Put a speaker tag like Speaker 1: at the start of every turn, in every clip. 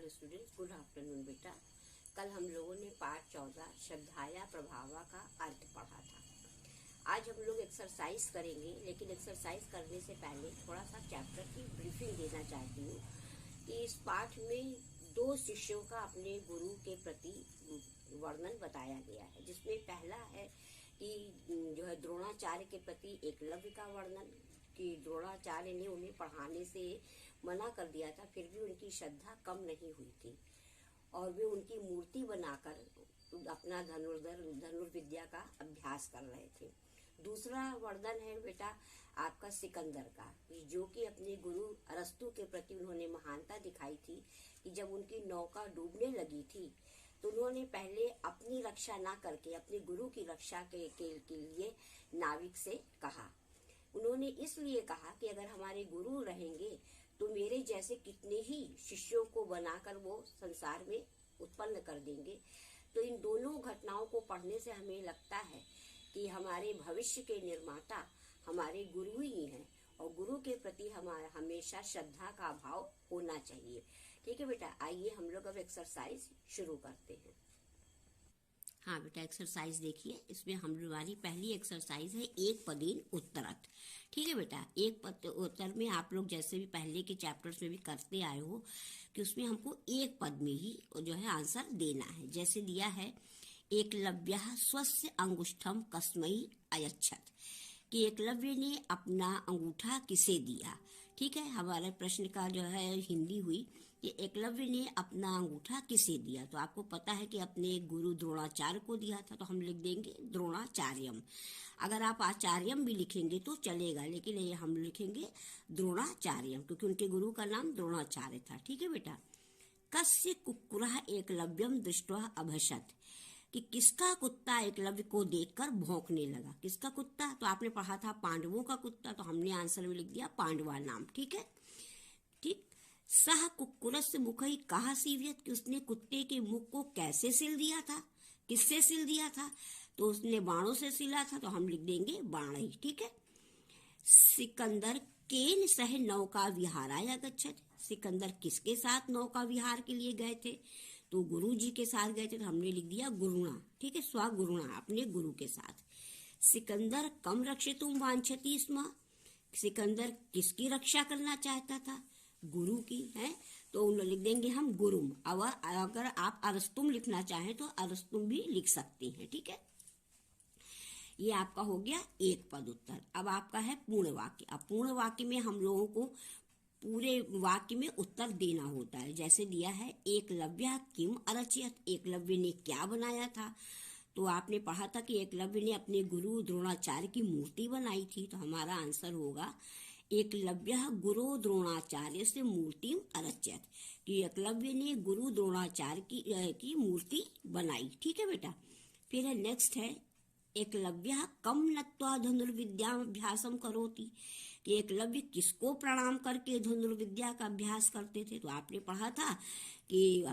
Speaker 1: Dear students, good afternoon बेटा। कल हम लोगों ने पाठ 14 श्रद्धाया प्रभावा का अर्थ पढ़ा था। आज हम लोग एक्सरसाइज करेंगे, लेकिन एक्सरसाइज करने से पहले थोड़ा सा चैप्टर की ब्रीफिंग देना चाहती हूँ कि इस पाठ में दो शिष्यों का अपने गुरु के प्रति वर्णन बताया गया है, जिसमें पहला है कि जो है द्रोणाचार्य के प्रति एकलव्य का वर्णन, कि द्रोणाचार्य ने उन्हें पढ़ाने से मना कर दिया था, फिर भी उनकी श्रद्धा कम नहीं हुई थी और वे उनकी मूर्ति बनाकर अपना धनुर्विद्या का अभ्यास कर रहे थे। दूसरा वर्णन है बेटा आपका सिकंदर का, जो कि अपने गुरु अरस्तु के प्रति उन्होंने महानता दिखाई थी कि जब उनकी नौका डूबने लगी थी तो उन्होंने पहले अपनी रक्षा ना करके अपने गुरु की रक्षा के लिए नाविक से कहा। उन्होंने इसलिए कहा कि अगर हमारे गुरु रहेंगे तो मेरे जैसे कितने ही शिष्यों को बनाकर वो संसार में उत्पन्न कर देंगे। तो इन दोनों घटनाओं को पढ़ने से हमें लगता है कि हमारे भविष्य के निर्माता हमारे गुरु ही हैं और गुरु के प्रति हमारा हमेशा श्रद्धा का भाव होना चाहिए। ठीक है बेटा, आइए हम लोग अब एक्सरसाइज शुरू करते हैं। हाँ बेटा, एक्सरसाइज देखिए, इसमें हमारी पहली एक्सरसाइज है एक पदेन उत्तरत। ठीक है बेटा, एक पद उत्तर में आप लोग जैसे भी पहले के चैप्टर्स में भी करते आए हो कि उसमें हमको एक पद में ही जो है आंसर देना है। जैसे दिया है एकलव्यः स्वस्य अंगुष्ठम कस्मै अयच्छत, कि एकलव्य ने अपना अंगूठा किसे दिया। ठीक है, हमारे प्रश्न का जो है हिंदी हुई कि एकलव्य ने अपना अंगूठा किसे दिया। तो आपको पता है कि अपने गुरु द्रोणाचार्य को दिया था, तो हम लिख देंगे द्रोणाचार्यम। अगर आप आचार्यम भी लिखेंगे तो चलेगा, लेकिन ये हम लिखेंगे द्रोणाचार्यम क्योंकि उनके गुरु का नाम द्रोणाचार्य था। ठीक है बेटा, कस्य कुक्कुरः एकलव्यम दृष्ट्वा अभषत, कि किसका कुत्ता एकलव्य को देखकर भौंकने लगा। किसका कुत्ता? तो आपने पढ़ा था पांडवों का कुत्ता, तो हमने आंसर में लिख दिया पांडवा नाम। ठीक है, ठीक। सह कुक्कुरस्य मुखई कहा सीवियत, कि उसने कुत्ते के मुख को कैसे सिल दिया था, किससे सिल दिया था? तो उसने बाणों से सिला था, तो हम लिख देंगे बाणई। ठीक है। सिकंदर केन सह नौका विहाराय गच्छत, सिकंदर किसके साथ नौका विहार के लिए गए थे? तो गुरु जी के साथ गए थे, तो हमने लिख दिया गुरुणा। ठीक है, स्वगुरुणा, अपने गुरु के साथ। सिकंदर कम रक्षितुम वांछति स्म, सिकंदर किसकी रक्षा करना चाहता था? गुरु की है, तो लिख देंगे हम गुरुम। अगर आप अरस्तुम लिखना चाहें तो अरस्तुम भी लिख सकती हैं। ठीक है, ये आपका हो गया एक पद उत्तर। अब आपका है पूर्ण वाक्य। अब पूर्ण वाक्य में हम लोगों को पूरे वाक्य में उत्तर देना होता है। जैसे दिया है एकलव्य किम अरचयत, एकलव्य ने क्या बनाया था? तो आपने पढ़ा था कि एकलव्य ने अपने गुरु द्रोणाचार्य की मूर्ति बनाई थी, तो हमारा आंसर होगा एकलव्य गुरु द्रोणाचार्य से मूर्ति अरचयत, कि एकलव्य ने गुरु द्रोणाचार्य की मूर्ति बनाई। ठीक है बेटा, फिर है नेक्स्ट है एकलव्य कम नत्वा धनुर्विद्याभ्यासम करोति, कि एकलव्य किसको प्रणाम करके धनुर्विद्या का अभ्यास करते थे? तो आपने पढ़ा था कि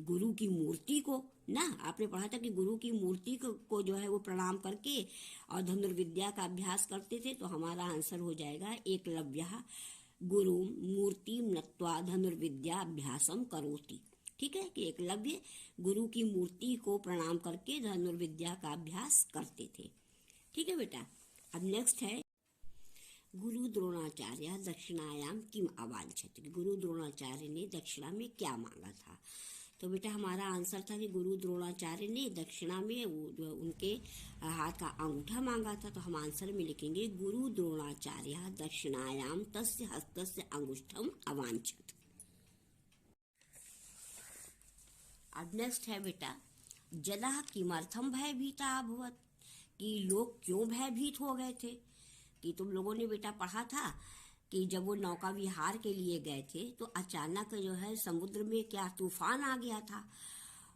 Speaker 1: गुरु की मूर्ति को ना, आपने पढ़ा था कि गुरु की मूर्ति को जो है वो प्रणाम करके और धनुर्विद्या का अभ्यास करते थे। तो हमारा आंसर हो जाएगा एकलव्य गुरु मूर्ति नत्वा धनुर्विद्या अभ्यासम करोति। ठीक है, कि एकलव्य गुरु की मूर्ति को प्रणाम करके धनुर्विद्या का अभ्यास करते थे। ठीक है बेटा, अब नेक्स्ट है गुरु द्रोणाचार्य दक्षिणायाम किम अवांछत, गुरु द्रोणाचार्य ने दक्षिणा में क्या मांगा था? तो बेटा हमारा आंसर था कि गुरु द्रोणाचार्य ने दक्षिणा में उनके हाथ का अंगूठा मांगा था, तो हम आंसर में लिखेंगे गुरु द्रोणाचार्य दक्षिणायाम तस्य हस्तस्य अंगुष्ठम अवांछत। अब नेक्स्ट है बेटा जलः किमर्थम भयभीता अभवत, कि लोग क्यों भयभीत हो गए थे? कि तुम लोगों ने बेटा पढ़ा था कि जब वो नौका विहार के लिए गए थे तो अचानक जो है समुद्र में क्या तूफान आ गया था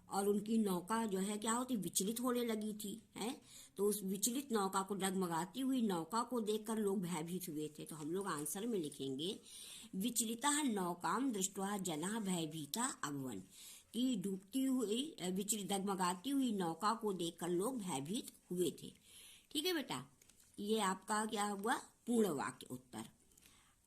Speaker 1: और उनकी नौका जो है क्या होती विचलित होने लगी थी, है। तो उस विचलित नौका को, डगमगाती हुई नौका को देखकर लोग भयभीत हुए थे। तो हम लोग आंसर में लिखेंगे विचलिता नौकाम दृष्ट्वा जना भयभीता अभवन, कि डूबती हुई विचलित डगमगाती हुई नौका को देखकर लोग भयभीत हुए थे। ठीक है बेटा, ये आपका क्या हुआ पूर्ण वाक्य उत्तर।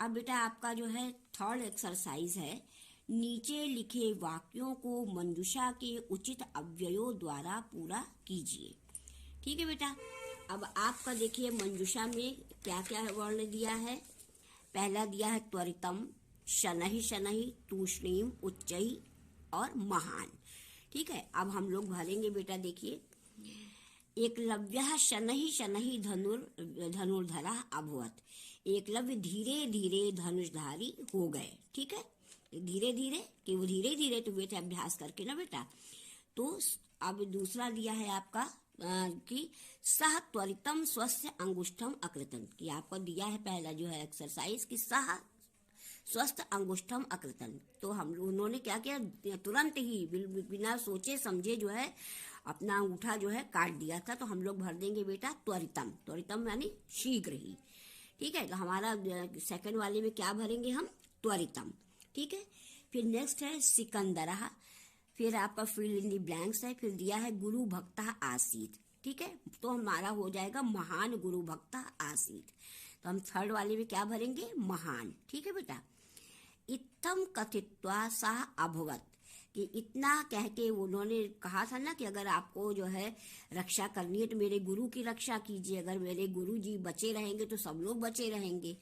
Speaker 1: अब बेटा आपका जो है थर्ड एक्सरसाइज है नीचे लिखे वाक्यों को मंजूषा के उचित अव्ययों द्वारा पूरा कीजिए। ठीक है बेटा, अब आपका देखिए मंजूषा में क्या क्या वर्ण दिया है। पहला दिया है त्वरितम, शनैः शनैः, तूष्णीम, उच्चैः और महान। ठीक है, अब हम लोग भरेंगे बेटा। देखिए, एकलव्यः शनैः शनैः धनुर्धरः अभवत्। एकलव्य धीरे धीरे धनुषधारी हो गए। ठीक है, धीरे धीरे कि वो धीरे धीरे तो बेटा अभ्यास करके ना बेटा। तो अब दूसरा दिया है आपका कि सह त्वरितम स्वस्य अंगुष्ठम अकृतन, कि आपको दिया है पहला जो है एक्सरसाइज कि सह स्वस्थ अंगुष्ठम अकृतन। तो हम उन्होंने क्या किया, तुरंत ही बिना सोचे समझे जो है अपना अंगूठा जो है काट दिया था। तो हम लोग भर देंगे बेटा त्वरितम। त्वरितम यानी शीघ्र ही। ठीक है, तो हमारा सेकंड वाले में क्या भरेंगे हम, त्वरितम। ठीक है, फिर नेक्स्ट है सिकंदरः, फिर आपका फिल इन दी ब्लैंक्स है। फिर दिया है गुरु भक्तः आसीत्। ठीक है, तो हमारा हो जाएगा महान गुरु भक्तः आसीत्। तो हम थर्ड वाले में क्या भरेंगे, महान। ठीक है बेटा, इत्थम कथित्वा सः अभवत्, कि इतना कह के उन्होंने कहा था ना कि अगर आपको जो है रक्षा करनी है तो मेरे गुरु की रक्षा कीजिए। अगर मेरे गुरु जी बचे रहेंगे तो सब लोग बचे रहेंगे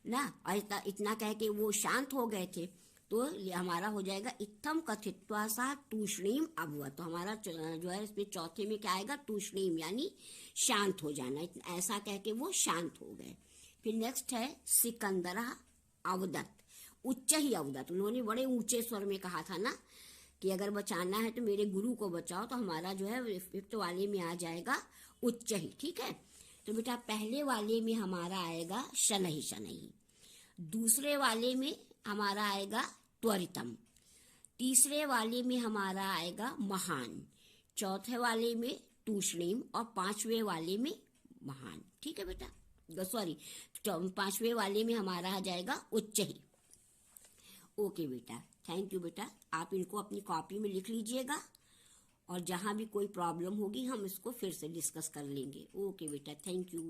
Speaker 1: ना। और इतना कह के वो शांत हो गए थे। तो हमारा हो जाएगा इत्थम कथित्वा सः तूष्णीम अभवत्। तो हमारा जो है इसमें चौथे में क्या आएगा, तूष्णीम यानी शांत हो जाना। ऐसा कह के वो शांत हो गए। फिर नेक्स्ट है सिकंदरः अवदत्, उच्च ही अवदत्। उन्होंने बड़े ऊंचे स्वर में कहा था ना कि अगर बचाना है तो मेरे गुरु को बचाओ। तो हमारा जो है फिफ्थ वाले में आ जाएगा उच्च ही। ठीक है, तो बेटा पहले वाले में हमारा आएगा शनैः शनैः, दूसरे वाले में हमारा आएगा त्वरितम, तीसरे वाले में हमारा आएगा महान, चौथे वाले में तूष्णीम और पांचवे वाले में महान। ठीक है बेटा, सॉरी पांचवे वाले में हमारा आ जाएगा उच्च ही। ओके बेटा, थैंक यू बेटा। आप इनको अपनी कॉपी में लिख लीजिएगा और जहां भी कोई प्रॉब्लम होगी हम इसको फिर से डिस्कस कर लेंगे। ओके बेटा, थैंक यू।